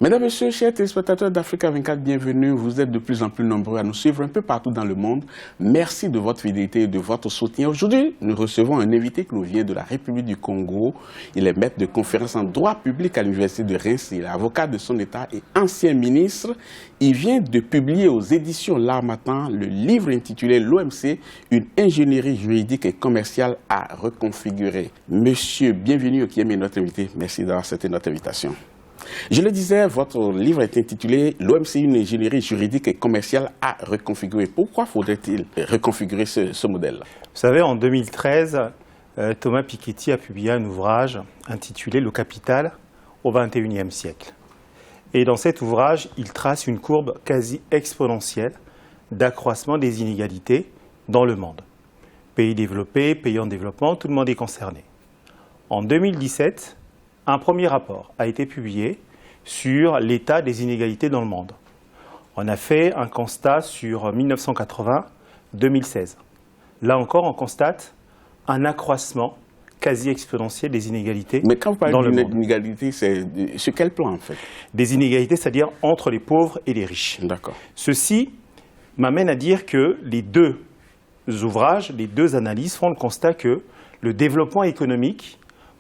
Mesdames, Messieurs, chers téléspectateurs d'Africa 24, bienvenue. Vous êtes de plus en plus nombreux à nous suivre un peu partout dans le monde. Merci de votre fidélité et de votre soutien. Aujourd'hui, nous recevons un invité qui nous vient de la République du Congo. Il est maître de conférence en droit public à l'Université de Reims. Il est avocat de son État et ancien ministre. Il vient de publier aux éditions L'Harmattan le livre intitulé L'OMC, une ingénierie juridique et commerciale à reconfigurer. Monsieur, bienvenue qui est notre invité. Merci d'avoir accepté notre invitation. Je le disais, votre livre est intitulé « L'OMC, une ingénierie juridique et commerciale à reconfigurer ». Pourquoi faudrait-il reconfigurer ce modèle-là? Vous savez, en 2013, Thomas Piketty a publié un ouvrage intitulé « Le capital au XXIe siècle ». Et dans cet ouvrage, il trace une courbe quasi exponentielle d'accroissement des inégalités dans le monde. Pays développés, pays en développement, tout le monde est concerné. En 2017, un premier rapport a été publié sur l'état des inégalités dans le monde. On a fait un constat sur 1980-2016. Là encore, on constate un accroissement quasi exponentiel des inégalités dans le monde. Mais quand vous parlez d'inégalités, c'est sur quel plan en fait? Des inégalités, c'est-à-dire entre les pauvres et les riches. D'accord. Ceci m'amène à dire que les deux ouvrages, les deux analyses font le constat que le développement économique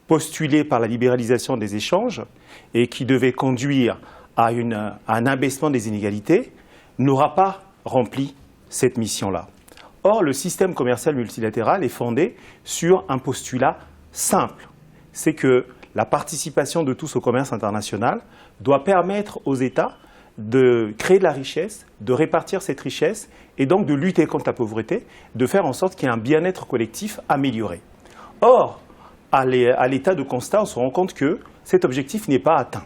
postulé par la libéralisation des échanges et qui devait conduire à un abaissement des inégalités, n'aura pas rempli cette mission-là. Or, le système commercial multilatéral est fondé sur un postulat simple. C'est que la participation de tous au commerce international doit permettre aux États de créer de la richesse, de répartir cette richesse et donc de lutter contre la pauvreté, de faire en sorte qu'il y ait un bien-être collectif amélioré. Or, à l'état de constat, on se rend compte que cet objectif n'est pas atteint.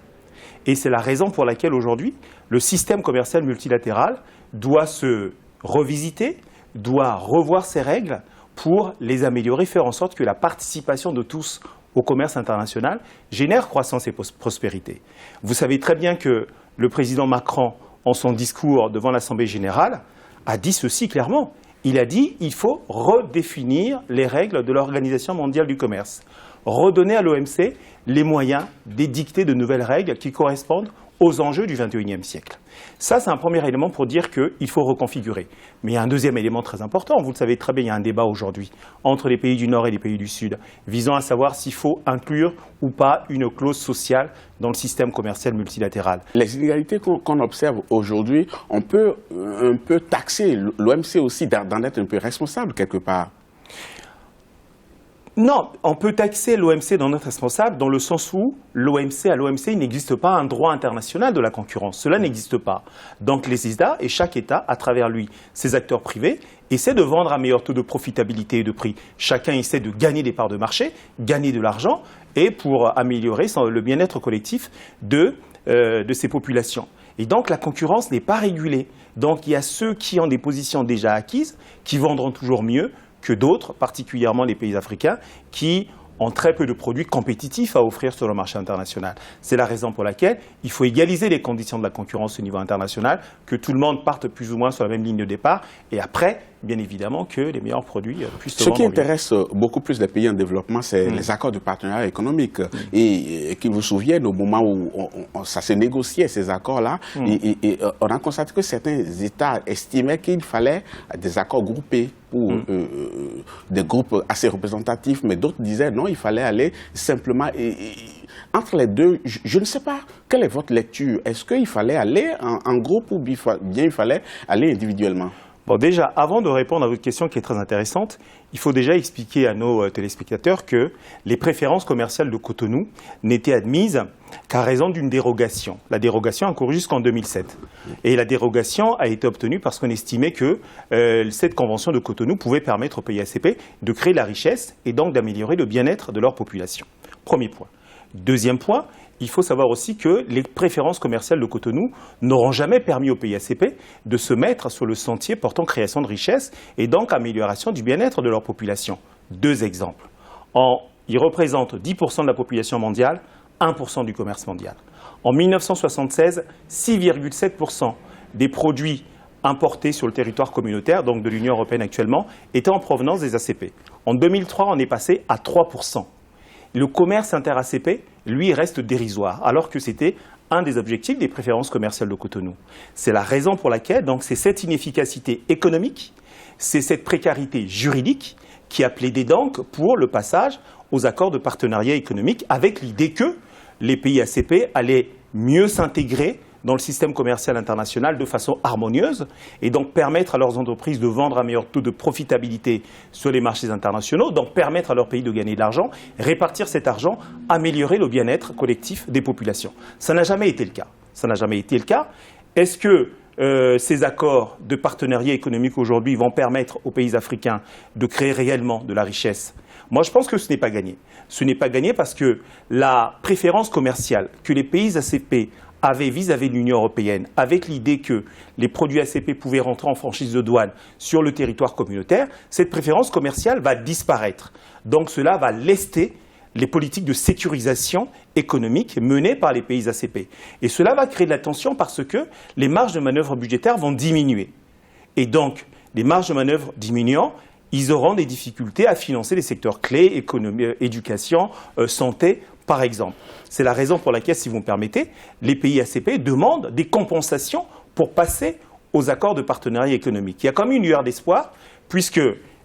Et c'est la raison pour laquelle aujourd'hui, le système commercial multilatéral doit se revisiter, doit revoir ses règles pour les améliorer, faire en sorte que la participation de tous au commerce international génère croissance et prospérité. Vous savez très bien que le président Macron, en son discours devant l'Assemblée générale, a dit ceci clairement. Il a dit qu'il faut redéfinir les règles de l'Organisation mondiale du commerce, redonner à l'OMC les moyens d'édicter de nouvelles règles qui correspondent aux enjeux du XXIe siècle. Ça, c'est un premier élément pour dire qu'il faut reconfigurer. Mais il y a un deuxième élément très important. Vous le savez très bien, il y a un débat aujourd'hui entre les pays du Nord et les pays du Sud, visant à savoir s'il faut inclure ou pas une clause sociale dans le système commercial multilatéral. Les inégalités qu'on observe aujourd'hui, on peut un peu taxer l'OMC aussi d'en être un peu responsable quelque part. Non, on peut taxer l'OMC dans notre responsable dans le sens où à l'OMC, il n'existe pas un droit international de la concurrence. Cela n'existe pas. Donc les États et chaque État, à travers lui, ses acteurs privés, essaient de vendre un meilleur taux de profitabilité et de prix. Chacun essaie de gagner des parts de marché, gagner de l'argent, et pour améliorer le bien-être collectif de ces populations. Et donc la concurrence n'est pas régulée. Donc il y a ceux qui ont des positions déjà acquises, qui vendront toujours mieux que d'autres, particulièrement les pays africains, qui ont très peu de produits compétitifs à offrir sur le marché international. C'est la raison pour laquelle il faut égaliser les conditions de la concurrence au niveau international, que tout le monde parte plus ou moins sur la même ligne de départ, et après, bien évidemment, que les meilleurs produits puissent se vendre. Ce qui intéresse beaucoup plus les pays en développement, c'est les accords de partenariat économique. Et qu'ils vous souviennent, au moment où ça se négociait, ces accords-là, on a constaté que certains États estimaient qu'il fallait des accords groupés pour des groupes assez représentatifs, mais d'autres disaient non, il fallait aller simplement... entre les deux, je ne sais pas, quelle est votre lecture? Est-ce qu'il fallait aller en groupe ou bien il fallait aller individuellement? Bon, déjà, avant de répondre à votre question qui est très intéressante, il faut déjà expliquer à nos téléspectateurs que les préférences commerciales de Cotonou n'étaient admises qu'à raison d'une dérogation. La dérogation a couru jusqu'en 2007. Et la dérogation a été obtenue parce qu'on estimait que cette convention de Cotonou pouvait permettre aux pays ACP de créer de la richesse et donc d'améliorer le bien-être de leur population. Premier point. Deuxième point, il faut savoir aussi que les préférences commerciales de Cotonou n'auront jamais permis aux pays ACP de se mettre sur le sentier portant création de richesses et donc amélioration du bien-être de leur population. Deux exemples. Ils représentent 10% de la population mondiale, 1% du commerce mondial. En 1976, 6,7% des produits importés sur le territoire communautaire, donc de l'Union européenne actuellement, étaient en provenance des ACP. En 2003, on est passé à 3%. Le commerce inter-ACP, lui, reste dérisoire, alors que c'était un des objectifs des préférences commerciales de Cotonou. C'est la raison pour laquelle, donc, c'est cette inefficacité économique, c'est cette précarité juridique qui a plaidé donc pour le passage aux accords de partenariat économique avec l'idée que les pays ACP allaient mieux s'intégrer dans le système commercial international de façon harmonieuse et donc permettre à leurs entreprises de vendre un meilleur taux de profitabilité sur les marchés internationaux, donc permettre à leur pays de gagner de l'argent, répartir cet argent, améliorer le bien-être collectif des populations. Ça n'a jamais été le cas. Ça n'a jamais été le cas. Est-ce que ces accords de partenariat économique aujourd'hui vont permettre aux pays africains de créer réellement de la richesse? Moi, je pense que ce n'est pas gagné. Ce n'est pas gagné parce que la préférence commerciale que les pays ACP avaient vis-à-vis de l'Union européenne, avec l'idée que les produits ACP pouvaient rentrer en franchise de douane sur le territoire communautaire, cette préférence commerciale va disparaître. Donc cela va lester les politiques de sécurisation économique menées par les pays ACP. Et cela va créer de la tension parce que les marges de manœuvre budgétaires vont diminuer. Et donc, les marges de manœuvre diminuant, ils auront des difficultés à financer les secteurs clés, économie, éducation, santé, par exemple. C'est la raison pour laquelle, si vous me permettez, les pays ACP demandent des compensations pour passer aux accords de partenariat économique. Il y a comme une lueur d'espoir, puisque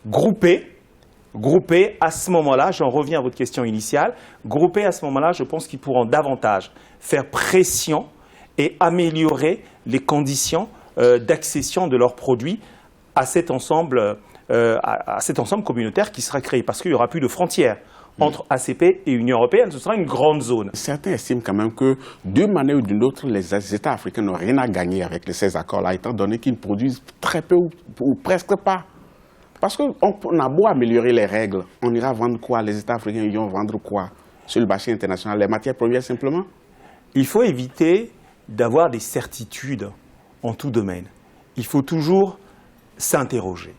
groupés, à ce moment-là, j'en reviens à votre question initiale, groupés à ce moment-là, je pense qu'ils pourront davantage faire pression et améliorer les conditions d'accession de leurs produits à cet ensemble communautaire qui sera créé, parce qu'il n'y aura plus de frontières entre ACP et Union européenne, ce sera une grande zone. Certains estiment quand même que, d'une manière ou d'une autre, les États africains n'ont rien à gagner avec ces accords-là, étant donné qu'ils produisent très peu ou presque pas. Parce qu'on a beau améliorer les règles, on ira vendre quoi? Les États africains iront vendre quoi sur le marché international? Les matières premières simplement? Il faut éviter d'avoir des certitudes en tout domaine. Il faut toujours s'interroger.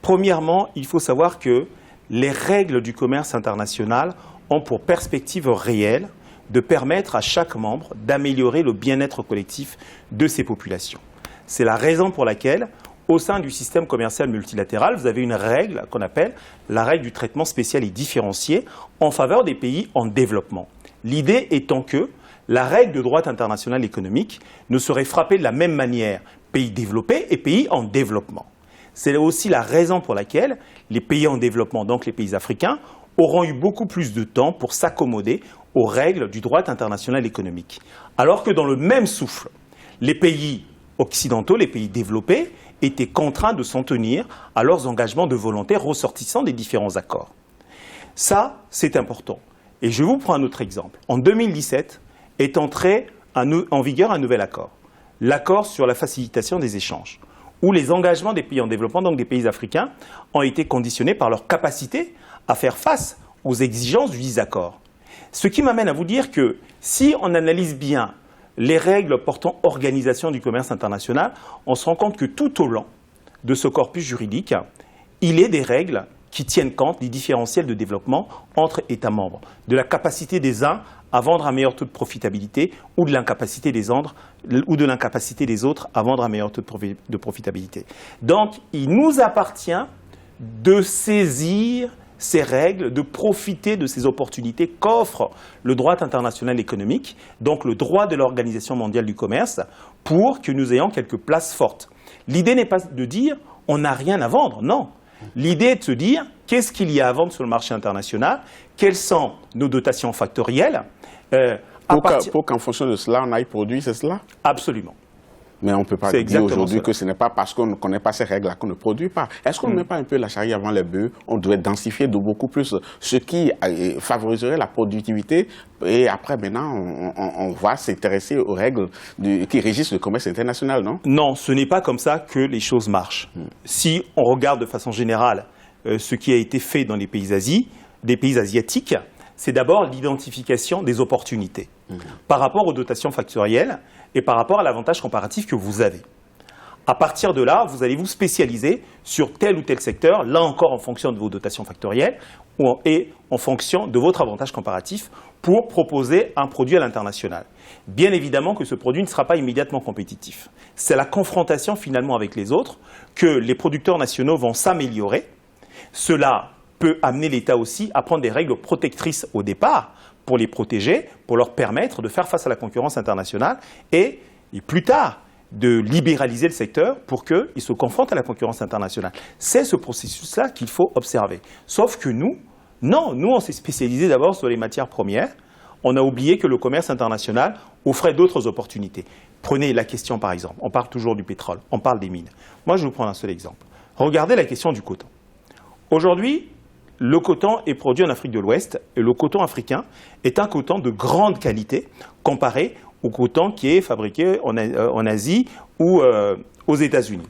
Premièrement, il faut savoir que les règles du commerce international ont pour perspective réelle de permettre à chaque membre d'améliorer le bien-être collectif de ses populations. C'est la raison pour laquelle, au sein du système commercial multilatéral, vous avez une règle qu'on appelle la règle du traitement spécial et différencié en faveur des pays en développement. L'idée étant que la règle de droit international économique ne serait frappée de la même manière pays développés et pays en développement. C'est aussi la raison pour laquelle les pays en développement, donc les pays africains, auront eu beaucoup plus de temps pour s'accommoder aux règles du droit international économique. Alors que dans le même souffle, les pays occidentaux, les pays développés, étaient contraints de s'en tenir à leurs engagements de volontaires ressortissant des différents accords. Ça, c'est important. Et je vous prends un autre exemple. En 2017 est entré en vigueur un nouvel accord, l'accord sur la facilitation des échanges, où les engagements des pays en développement, donc des pays africains, ont été conditionnés par leur capacité à faire face aux exigences du dit accord. Ce qui m'amène à vous dire que si on analyse bien les règles portant organisation du commerce international, on se rend compte que tout au long de ce corpus juridique, il est des règles qui tiennent compte des différentiels de développement entre États membres, de la capacité des uns à vendre un meilleur taux de profitabilité ou de l'incapacité des autres à vendre un meilleur taux de profitabilité. Donc, il nous appartient de saisir ces règles, de profiter de ces opportunités qu'offre le droit international économique, donc le droit de l'Organisation mondiale du commerce, pour que nous ayons quelques places fortes. L'idée n'est pas de dire on n'a rien à vendre, non. L'idée est de se dire qu'est-ce qu'il y a à vendre sur le marché international, quelles sont nos dotations factorielles. Pour qu'en fonction de cela, on aille produire, c'est cela? Absolument. Mais on ne peut pas dire aujourd'hui que ce n'est pas parce qu'on ne connaît pas ces règles-là qu'on ne produit pas. Est-ce qu'on ne met pas un peu la charrue avant les bœufs? On doit densifier de beaucoup plus, ce qui favoriserait la productivité. Et après, maintenant, on va s'intéresser aux règles qui régissent le commerce international, non? Non, ce n'est pas comme ça que les choses marchent. Si on regarde de façon générale ce qui a été fait dans les pays asiatiques, c'est d'abord l'identification des opportunités par rapport aux dotations factorielles et par rapport à l'avantage comparatif que vous avez. À partir de là, vous allez vous spécialiser sur tel ou tel secteur, là encore en fonction de vos dotations factorielles et en fonction de votre avantage comparatif pour proposer un produit à l'international. Bien évidemment que ce produit ne sera pas immédiatement compétitif. C'est la confrontation finalement avec les autres que les producteurs nationaux vont s'améliorer. Cela peut amener l'État aussi à prendre des règles protectrices au départ pour les protéger, pour leur permettre de faire face à la concurrence internationale et plus tard, de libéraliser le secteur pour qu'il se confronte à la concurrence internationale. C'est ce processus-là qu'il faut observer. Sauf que nous, non, nous on s'est spécialisé d'abord sur les matières premières. On a oublié que le commerce international offrait d'autres opportunités. Prenez la question par exemple, on parle toujours du pétrole, on parle des mines. Moi je vais vous prendre un seul exemple. Regardez la question du coton. Aujourd'hui, le coton est produit en Afrique de l'Ouest et le coton africain est un coton de grande qualité comparé au coton qui est fabriqué en Asie ou aux États-Unis.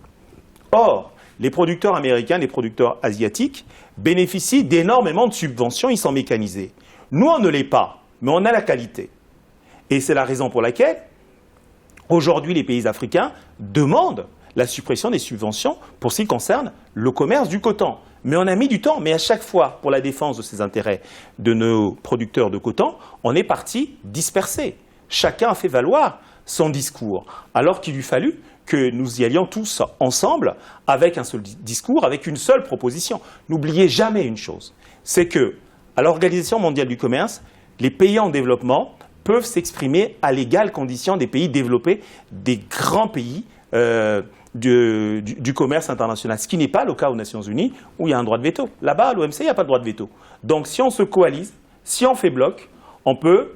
Or, les producteurs américains, les producteurs asiatiques bénéficient d'énormément de subventions, ils sont mécanisés. Nous, on ne l'est pas, mais on a la qualité. Et c'est la raison pour laquelle, aujourd'hui, les pays africains demandent la suppression des subventions pour ce qui concerne le commerce du coton. Mais on a mis du temps, mais à chaque fois, pour la défense de ces intérêts de nos producteurs de coton, on est parti disperser. Chacun a fait valoir son discours, alors qu'il eût fallu que nous y allions tous ensemble avec un seul discours, avec une seule proposition. N'oubliez jamais une chose, c'est que, à l'Organisation mondiale du commerce, les pays en développement peuvent s'exprimer à l'égale condition des pays développés, des grands pays du commerce international, ce qui n'est pas le cas aux Nations Unies où il y a un droit de veto. Là-bas, à l'OMC, il n'y a pas de droit de veto. Donc si on se coalise, si on fait bloc, on peut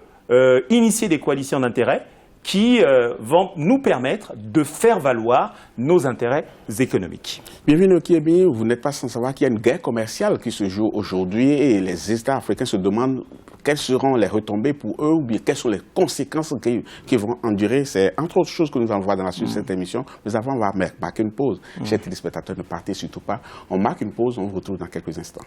initier des coalitions d'intérêts qui vont nous permettre de faire valoir nos intérêts économiques. Bienvenue au Kiebi, vous n'êtes pas sans savoir qu'il y a une guerre commerciale qui se joue aujourd'hui et les États africains se demandent quelles seront les retombées pour eux ou bien quelles sont les conséquences qu'ils vont endurer. C'est entre autres choses que nous allons voir dans la suite de cette émission. Mais avant, on va marquer une pause. Chers téléspectateurs, ne partez surtout pas. On marque une pause, on vous retrouve dans quelques instants.